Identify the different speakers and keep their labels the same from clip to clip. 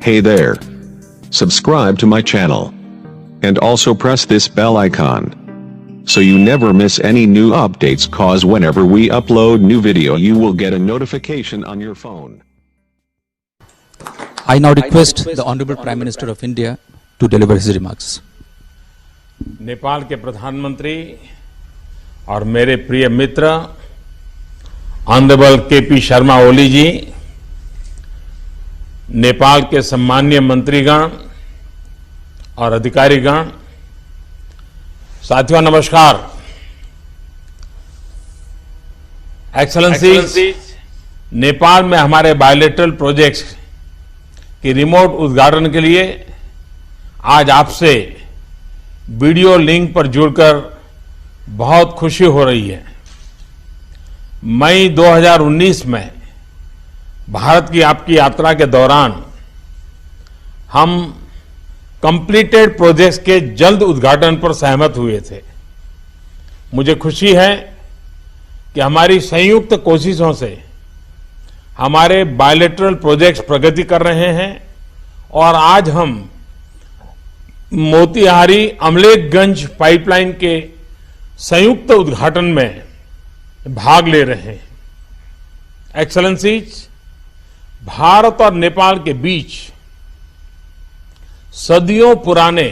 Speaker 1: Hey there. Subscribe to my channel. And also press this bell icon. So you never miss any new updates, cause whenever we upload new video you will get a notification on your phone.
Speaker 2: I now request the Honorable Prime Minister of India to deliver his remarks.
Speaker 3: Nepal के प्रधानमंत्री और मेरे प्रिय मित्र honourable KP Sharma Oli जी, नेपाल के सम्मानीय मंत्रीगण और अधिकारीगण, साथियों नमस्कार। एक्सेलेंसी, नेपाल में हमारे बायलैटरल प्रोजेक्ट्स की रिमोट उद्घाटन के लिए आज आपसे वीडियो लिंक पर जुड़कर बहुत खुशी हो रही है। मई 2019 में भारत की आपकी यात्रा के दौरान हम कंप्लीटेड प्रोजेक्ट्स के जल्द उद्घाटन पर सहमत हुए थे। मुझे खुशी है कि हमारी संयुक्त कोशिशों से हमारे बायलैटरल प्रोजेक्ट्स प्रगति कर रहे हैं और आज हम मोतिहारी अमलेखगंज पाइपलाइन के संयुक्त उद्घाटन में भाग ले रहे हैं। एक्सेलेंसीज, भारत और नेपाल के बीच सदियों पुराने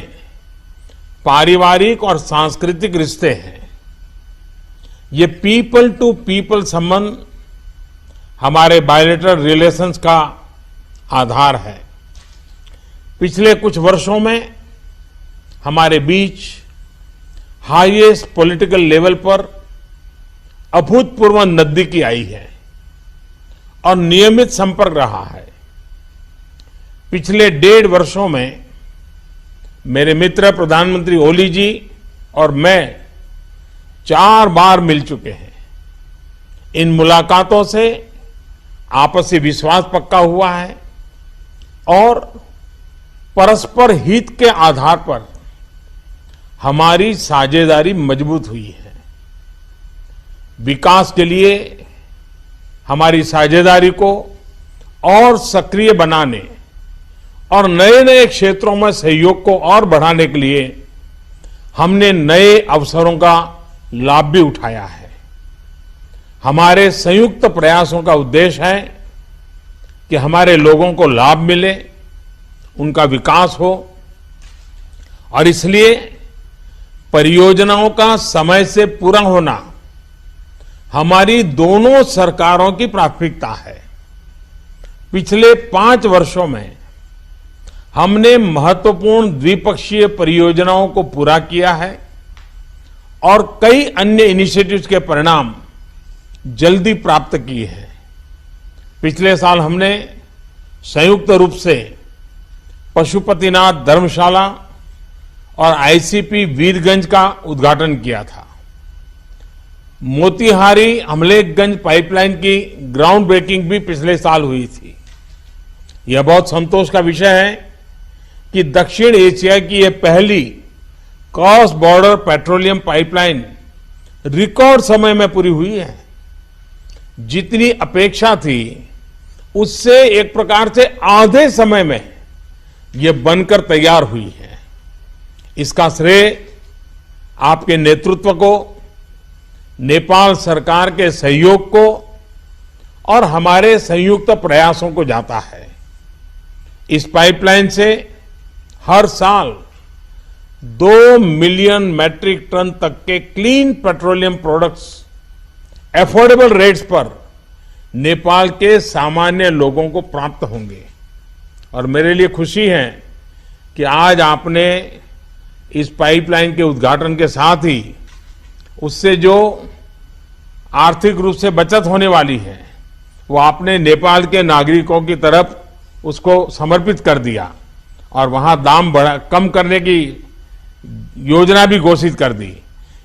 Speaker 3: पारिवारिक और सांस्कृतिक रिश्ते हैं। ये पीपल टू पीपल संबंध हमारे बायलैटरल रिलेशंस का आधार है। पिछले कुछ वर्षों में हमारे बीच हाईएस्ट पॉलिटिकल लेवल पर अभूतपूर्व नजदीकी आई है और नियमित संपर्क रहा है। पिछले 1.5 वर्षों में मेरे मित्र प्रधानमंत्री ओली जी और मैं 4 बार मिल चुके हैं। इन मुलाकातों से आपसी विश्वास पक्का हुआ है और परस्पर हित के आधार पर हमारी साझेदारी मजबूत हुई है। विकास के लिए हमारी साझेदारी को और सक्रिय बनाने और नए नए क्षेत्रों में सहयोग को और बढ़ाने के लिए हमने नए अवसरों का लाभ भी उठाया है। हमारे संयुक्त प्रयासों का उद्देश्य है कि हमारे लोगों को लाभ मिले, उनका विकास हो और इसलिए परियोजनाओं का समय से पूरा होना हमारी दोनों सरकारों की प्राथमिकता है। पिछले 5 वर्षों में हमने महत्वपूर्ण द्विपक्षीय परियोजनाओं को पूरा किया है और कई अन्य इनिशिएटिव्स के परिणाम जल्दी प्राप्त किए हैं। पिछले साल हमने संयुक्त रूप से पशुपतिनाथ धर्मशाला और आईसीपी वीरगंज का उद्घाटन किया था। मोतिहारी अमलेखगंज पाइपलाइन की ग्राउंड ब्रेकिंग भी पिछले साल हुई थी। यह बहुत संतोष का विषय है कि दक्षिण एशिया की यह पहली cross border petroleum pipeline record समय में पूरी हुई है। जितनी अपेक्षा थी उससे एक प्रकार से आधे समय में यह बनकर तैयार हुई है। इसका श्रेय आपके नेतृत्व को, नेपाल सरकार के सहयोग को और हमारे संयुक्त प्रयासों को जाता है। इस पाइपलाइन से हर साल 2 मिलियन मैट्रिक टन तक के clean petroleum products affordable rates पर नेपाल के सामान्य लोगों को प्राप्त होंगे। और मेरे लिए खुशी है कि आज आपने इस पाइपलाइन के उद्घाटन के साथ ही उससे जो आर्थिक रूप से बचत होने वाली है वो आपने नेपाल के नागरिकों की तरफ उसको समर्पित कर दिया और वहां दाम कम करने की योजना भी घोषित कर दी।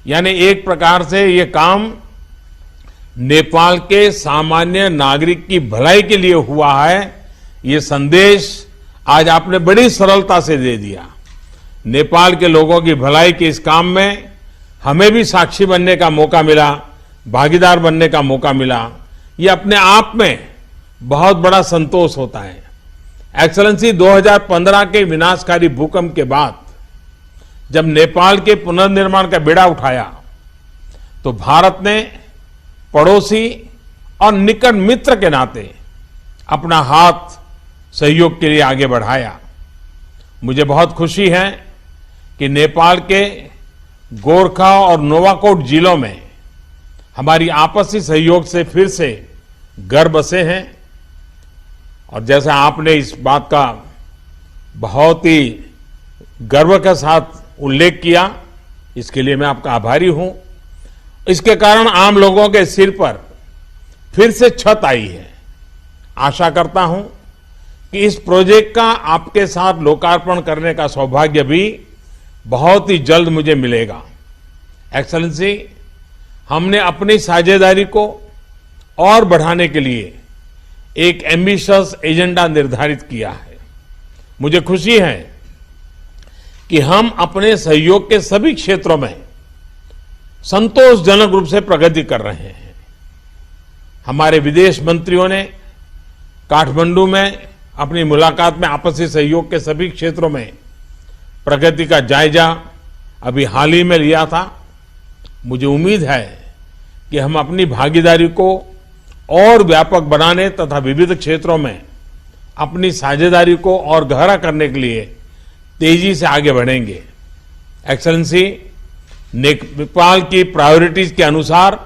Speaker 3: यानी एक प्रकार से ये काम नेपाल के सामान्य नागरिक की भलाई के लिए हुआ है। ये संदेश आज आपने बड़ी सरलता से दे दिया। नेपाल के लोगों की भलाई के इस काम में हमें भी साक्षी बनने का मौका मिला, भागीदार बनने का मौका मिला। ये अपने आप में बहुत बड़ा संतोष होता है। एक्सलेंसी 2015 के विनाशकारी भूकंप के बाद जब नेपाल के पुनर्निर्माण का बेड़ा उठाया तो भारत ने पड़ोसी और निकट मित्र के नाते अपना हाथ सहयोग के लिए आगे बढ़ाया। मुझे बहुत खुशी है कि नेपाल के गोरखा और नोवाकोट जिलों में हमारी आपसी सहयोग से फिर से घर बसे हैं। और जैसा आपने इस बात का बहुत ही गर्व के साथ उल्लेख किया, इसके लिए मैं आपका आभारी हूं। इसके कारण आम लोगों के सिर पर फिर से छत आई है। आशा करता हूं कि इस प्रोजेक्ट का आपके साथ लोकार्पण करने का सौभाग्य भी बहुत ही जल्द मुझे मिलेगा। एक्सेलेंसी, हमने अपनी साझेदारी को और बढ़ाने के लिए एक एम्बिशियस एजेंडा निर्धारित किया है। मुझे खुशी है कि हम अपने सहयोग के सभी क्षेत्रों में संतोषजनक रूप से प्रगति कर रहे हैं। हमारे विदेश मंत्रियों ने काठमांडू में अपनी मुलाकात में आपसी सहयोग के सभी क्षेत्रों में प्रगति का जायजा अभी हाल ही में लिया था। मुझे उम्मीद है कि हम अपनी भागीदारी को और व्यापक बनाने तथा विविध क्षेत्रों में अपनी साझेदारी को और गहरा करने के लिए तेजी से आगे बढ़ेंगे। एक्सेलेंसी, नेपाल की प्रायोरिटीज के अनुसार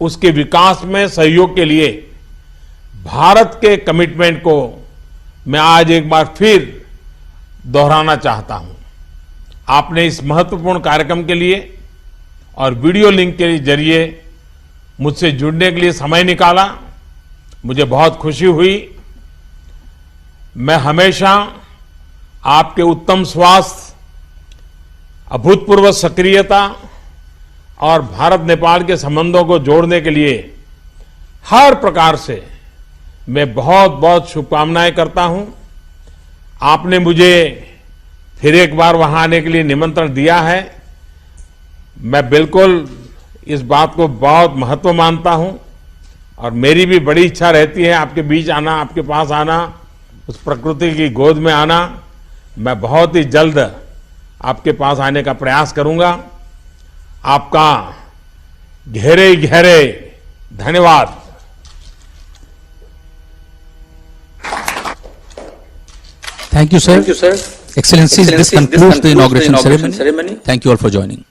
Speaker 3: उसके विकास में सहयोग के लिए भारत के कमिटमेंट को मैं आज एक बार फिर दोहराना चाहता हूं। आपने इस महत्वपूर्ण कार्यक्रम के लिए और वीडियो लिंक के जरिए मुझसे जुड़ने के लिए समय निकाला, मुझे बहुत खुशी हुई। मैं हमेशा आपके उत्तम स्वास्थ्य, अभूतपूर्व सक्रियता और भारत नेपाल के संबंधों को जोड़ने के लिए हर प्रकार से मैं बहुत बहुत शुभकामनाएं करता हूं। आपने मुझे फिर एक बार वहां आने के लिए निमंत्रण दिया है। मैं बिल्कुल इस बात को बहुत महत्व मानता हूं और मेरी भी बड़ी इच्छा रहती है आपके बीच आना, आपके पास आना, उस प्रकृति की गोद में आना। मैं बहुत ही जल्द आपके पास आने का प्रयास करूंगा। आपका गहरे गहरे धन्यवाद।
Speaker 2: Thank you, sir. Excellencies, this concludes the inauguration ceremony. Thank you all for joining.